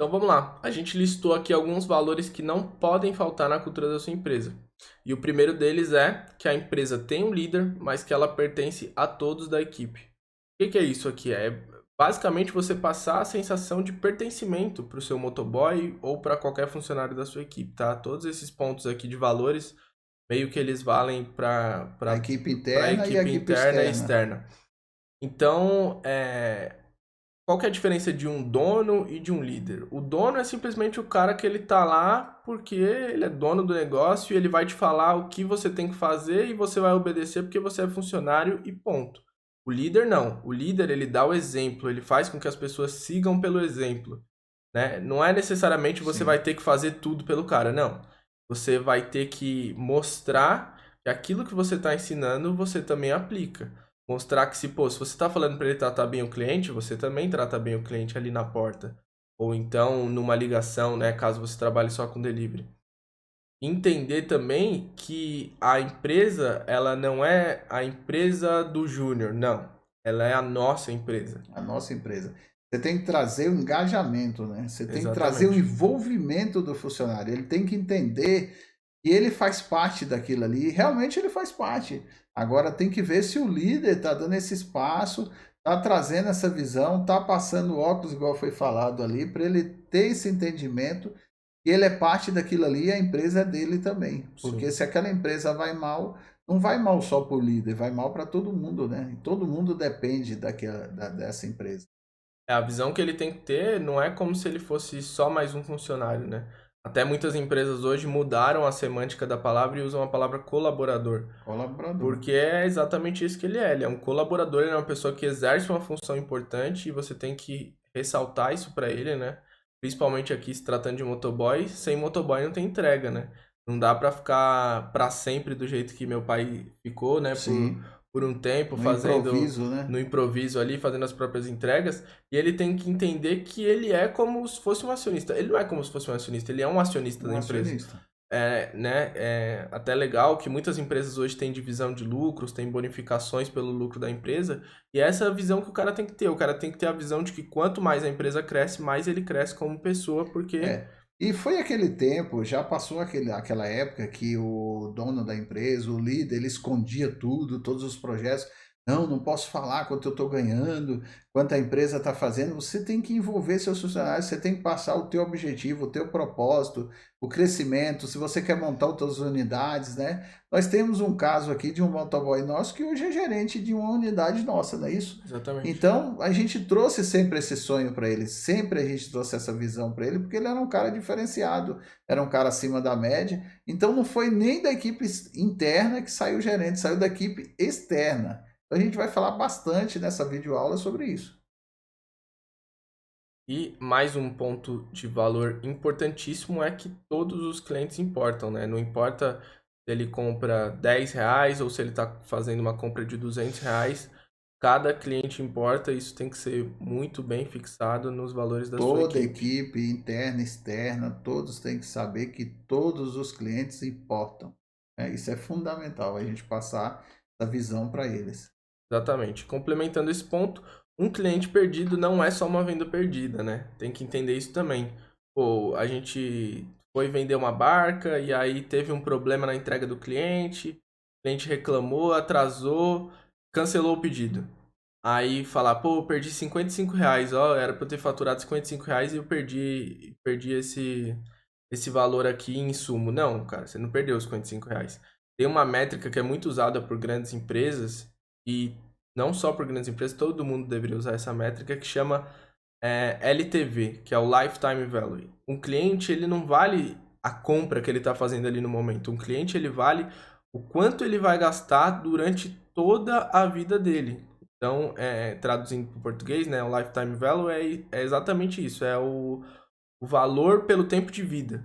Então vamos lá. A gente listou aqui alguns valores que não podem faltar na cultura da sua empresa. E o primeiro deles é que a empresa tem um líder, mas que ela pertence a todos da equipe. O que é isso aqui? É basicamente você passar a sensação de pertencimento para o seu motoboy ou para qualquer funcionário da sua equipe, tá? Todos esses pontos aqui de valores, meio que eles valem para A equipe a interna e a equipe equipe interna e externa. externa. Então, qual que é a diferença de um dono e de um líder? O dono é simplesmente o cara que ele tá lá porque ele é dono do negócio e ele vai te falar o que você tem que fazer e você vai obedecer porque você é funcionário e ponto. O líder não. O líder ele dá o exemplo, ele faz com que as pessoas sigam pelo exemplo, né? Não é necessariamente você vai Sim. ter que fazer tudo pelo cara, não. Você vai ter que mostrar que aquilo que você está ensinando você também aplica. Mostrar que se você está falando para ele tratar bem o cliente, você também trata bem o cliente ali na porta. Ou então numa ligação, né, caso você trabalhe só com delivery. Entender também que a empresa, ela não é a empresa do júnior, não. Ela é a nossa empresa. A nossa empresa. Você tem que trazer o engajamento, né? Você tem que trazer o Exatamente. envolvimento do funcionário. Ele tem que entender que ele faz parte daquilo ali. E realmente ele faz parte. Agora tem que ver se o líder está dando esse espaço, está trazendo essa visão, está passando o óculos, igual foi falado ali, para ele ter esse entendimento que ele é parte daquilo ali e a empresa é dele também. Porque Sim. se aquela empresa vai mal, não vai mal só para o líder, vai mal para todo mundo, né? E todo mundo depende dessa empresa. A visão que ele tem que ter não é como se ele fosse só mais um funcionário, né? Até muitas empresas hoje mudaram a semântica da palavra e usam a palavra colaborador, Colaborador. porque é exatamente isso que ele é. Ele é um colaborador, ele é uma pessoa que exerce uma função importante e você tem que ressaltar isso para ele, né? Principalmente aqui se tratando de motoboy, sem motoboy não tem entrega, né? Não dá para ficar para sempre do jeito que meu pai ficou, né? Sim. Por um tempo No fazendo improviso, né? no improviso ali, fazendo as próprias entregas, e ele tem que entender que ele é como se fosse um acionista. Ele não é como se fosse um acionista, ele é um acionista Um da empresa. acionista. É até legal que muitas empresas hoje têm divisão de lucros, têm bonificações pelo lucro da empresa, e essa é a visão que o cara tem que ter. O cara tem que ter a visão de que quanto mais a empresa cresce, mais ele cresce como pessoa, porque É. E foi aquele tempo, já passou aquela época que o dono da empresa, o líder, ele escondia tudo, todos os projetos. Não, não posso falar quanto eu estou ganhando, quanto a empresa está fazendo. Você tem que envolver seus funcionários, você tem que passar o teu objetivo, o teu propósito, o crescimento, se você quer montar outras unidades, né? Nós temos um caso aqui de um motoboy nosso que hoje é gerente de uma unidade nossa, não é isso? exatamente. Então, a gente trouxe sempre esse sonho para ele, sempre a gente trouxe essa visão para ele, porque ele era um cara diferenciado, era um cara acima da média. Então, não foi nem da equipe interna que saiu o gerente, saiu da equipe externa. Então, a gente vai falar bastante nessa videoaula sobre isso. E mais um ponto de valor importantíssimo é que todos os clientes importam, né? Não importa se ele compra R$ 10 ou se ele está fazendo uma compra de R$ 200, cada cliente importa, isso tem que ser muito bem fixado nos valores da sua Toda equipe. equipe, interna, externa, todos têm que saber que todos os clientes importam. Né? Isso é fundamental, a gente passar essa visão para eles. Exatamente. Complementando esse ponto, um cliente perdido não é só uma venda perdida, né? Tem que entender isso também. Pô, a gente foi vender uma barca e aí teve um problema na entrega do cliente, o cliente reclamou, atrasou, cancelou o pedido. Aí falar, pô, eu perdi R$ 55, ó, era pra eu ter faturado R$ 55 e eu perdi esse valor aqui em insumo. Não, cara, você não perdeu os R$ 55. Tem uma métrica que é muito usada por grandes empresas, e não só por grandes empresas, todo mundo deveria usar essa métrica, que chama LTV, que é o Lifetime Value. Um cliente, ele não vale a compra que ele está fazendo ali no momento. Um cliente, ele vale o quanto ele vai gastar durante toda a vida dele. Então, traduzindo para o português, né, o Lifetime Value é exatamente isso, é o valor pelo tempo de vida.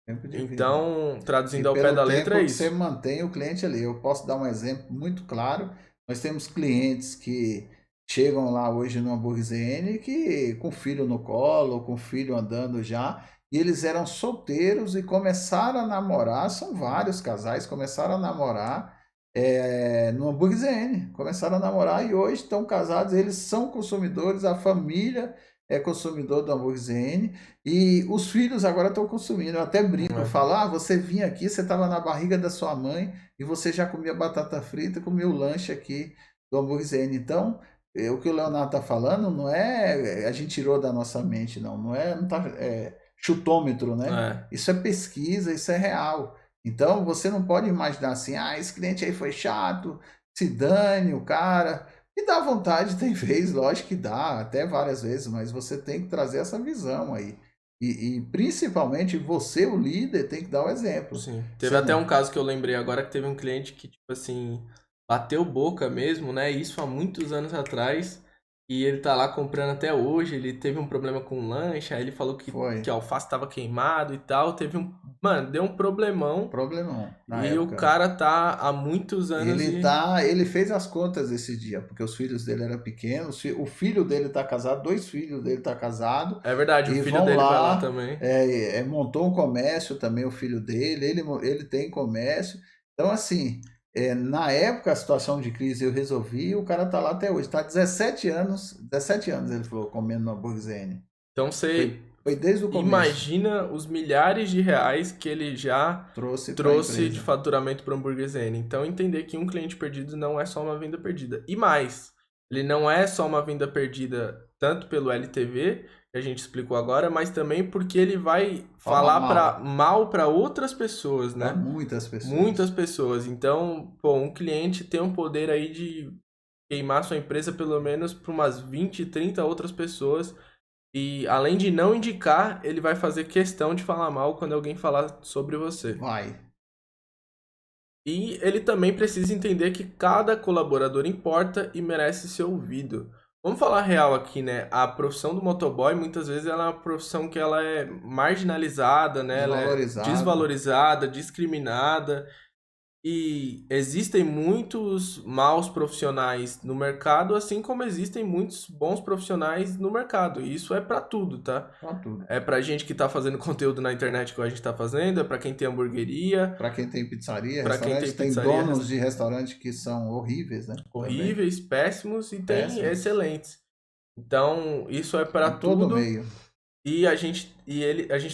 Tempo de vida. Então, E traduzindo ao pé pelo da letra, é tempo que você isso. mantém o cliente ali. Eu posso dar um exemplo muito claro. Nós temos clientes que chegam lá hoje no Hamburguesene que com filho no colo, com filho andando já, e eles eram solteiros e começaram a namorar. São vários casais começaram a namorar no Hamburguesene, começaram a namorar e hoje estão casados. Eles são consumidores, a família é consumidor do hambúrguer ZN e os filhos agora estão consumindo. Eu até brinco, É. falo, você vinha aqui, você estava na barriga da sua mãe e você já comia batata frita, comia o lanche aqui do hambúrguer ZN. Então, o que o Leonardo está falando não é a gente tirou da nossa mente, não é, não tá, chutômetro, né? É. Isso é pesquisa, isso é real. Então, você não pode imaginar assim, esse cliente aí foi chato, se dane o cara. E dá vontade, tem vez, lógico que dá, até várias vezes, mas você tem que trazer essa visão aí. E principalmente você, o líder, tem que dar o exemplo. Sim. Teve Você até não. um caso que eu lembrei agora que teve um cliente que, tipo assim, bateu boca mesmo, né? Isso há muitos anos atrás. E ele tá lá comprando até hoje. Ele teve um problema com o lanche, aí ele falou Foi. que a alface tava queimado e tal. Teve um. Mano, deu um problemão. Problemão na E o época. cara tá há muitos anos e. Ele fez as contas esse dia, porque os filhos dele eram pequenos, o filho dele tá casado, 2 filhos dele tá casado, É verdade, o e filho vão dele vai lá lá, também. montou um comércio também, o filho dele, ele tem comércio. Então, assim, na época a situação de crise eu resolvi, o cara tá lá até hoje, tá 17 anos ele falou, comendo no hambúrguer ZN. Então você Foi desde o começo, imagina os milhares de reais que ele já trouxe para a trouxe de empresa. faturamento para o Hambúrguer Zen. Então, entender que um cliente perdido não é só uma venda perdida. E mais, ele não é só uma venda perdida tanto pelo LTV, que a gente explicou agora, mas também porque ele vai Fala falar mal mal para outras pessoas, para né? muitas pessoas. Muitas pessoas. Então, pô, um cliente tem um poder aí de queimar sua empresa pelo menos para umas 20, 30 outras pessoas. E além de não indicar, ele vai fazer questão de falar mal quando alguém falar sobre você. Vai. E ele também precisa entender que cada colaborador importa e merece ser ouvido. Vamos falar real aqui, né? A profissão do motoboy muitas vezes ela é uma profissão que ela é marginalizada, né? Ela é Desvalorizado. desvalorizada, discriminada. E existem muitos maus profissionais no mercado, assim como existem muitos bons profissionais no mercado. E isso é pra tudo, tá? Para tudo. É pra gente que tá fazendo conteúdo na internet que a gente tá fazendo, é pra quem tem hamburgueria, Para quem tem pizzaria, pra quem tem restaurante, tem pizzaria, donos de restaurante que são horríveis, né? Também. horríveis, péssimos e tem Péssimos. excelentes. Então, isso é pra Em todo tudo meio. e a gente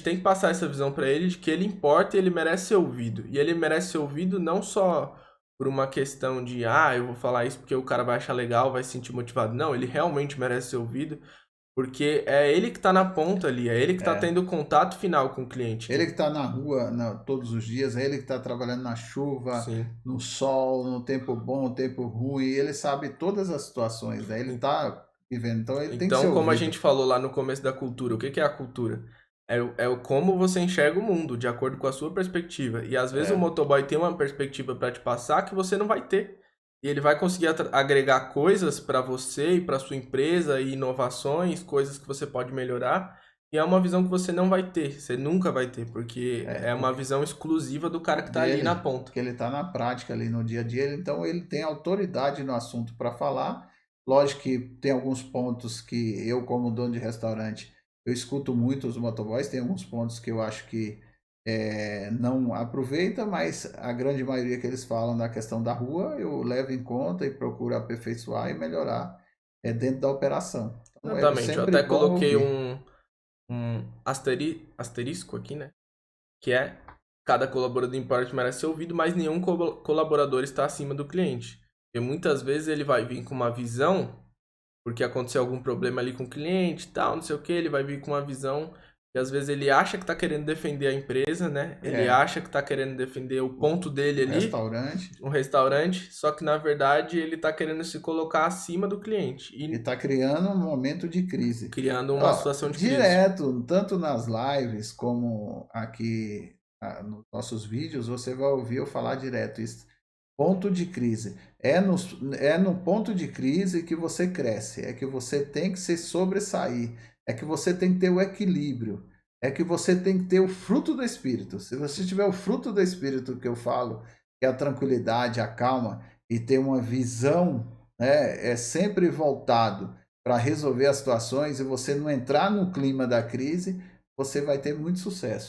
tem que passar essa visão pra ele de que ele importa e ele merece ser ouvido. E ele merece ser ouvido não só por uma questão de, eu vou falar isso porque o cara vai achar legal, vai se sentir motivado. Não, ele realmente merece ser ouvido, porque é ele que tá na ponta ali, é ele que tá É. tendo contato final com o cliente. Ele que está na rua todos os dias, é ele que está trabalhando na chuva, Sim. no sol, no tempo bom, no tempo ruim, ele sabe todas as situações, né? Ele está vivendo, então ele tem que ser Então, como a ouvido. gente falou lá no começo da cultura, o que que é a cultura? É o como você enxerga o mundo, de acordo com a sua perspectiva. E às vezes o É, motoboy tem uma perspectiva para te passar que você não vai ter. E ele vai conseguir agregar coisas para você e para sua empresa, e inovações, coisas que você pode melhorar. E é uma visão que você não vai ter, você nunca vai ter, porque é uma porque visão exclusiva do cara que tá ali na dele, ponta. que ele está na prática ali no dia a dia, então ele tem autoridade no assunto para falar. Lógico que tem alguns pontos que eu, como dono de restaurante, eu escuto muito os motoboys, tem alguns pontos que eu acho que não aproveita, mas a grande maioria que eles falam na questão da rua, eu levo em conta e procuro aperfeiçoar e melhorar dentro da operação. Então é Exatamente, eu sempre até bom coloquei ouvir. um asterisco aqui, né? Que é cada colaborador importa merece ser ouvido, mas nenhum colaborador está acima do cliente. Porque muitas vezes ele vai vir com uma visão, porque aconteceu algum problema ali com o cliente, tal, não sei o que, ele vai vir com uma visão que às vezes ele acha que está querendo defender a empresa, né? Ele É, acha que está querendo defender o ponto dele o ali, restaurante. um restaurante, só que na verdade ele está querendo se colocar acima do cliente E e está criando um momento de crise. criando uma Ó, situação de crise. direto, tanto nas lives como aqui nos nossos vídeos, você vai ouvir eu falar direto isso. Ponto de crise. É no ponto de crise que você cresce, é que você tem que se sobressair, é que você tem que ter o equilíbrio, é que você tem que ter o fruto do Espírito. Se você tiver o fruto do Espírito que eu falo, que é a tranquilidade, a calma, e ter uma visão, né, é sempre voltado para resolver as situações e você não entrar no clima da crise, você vai ter muito sucesso.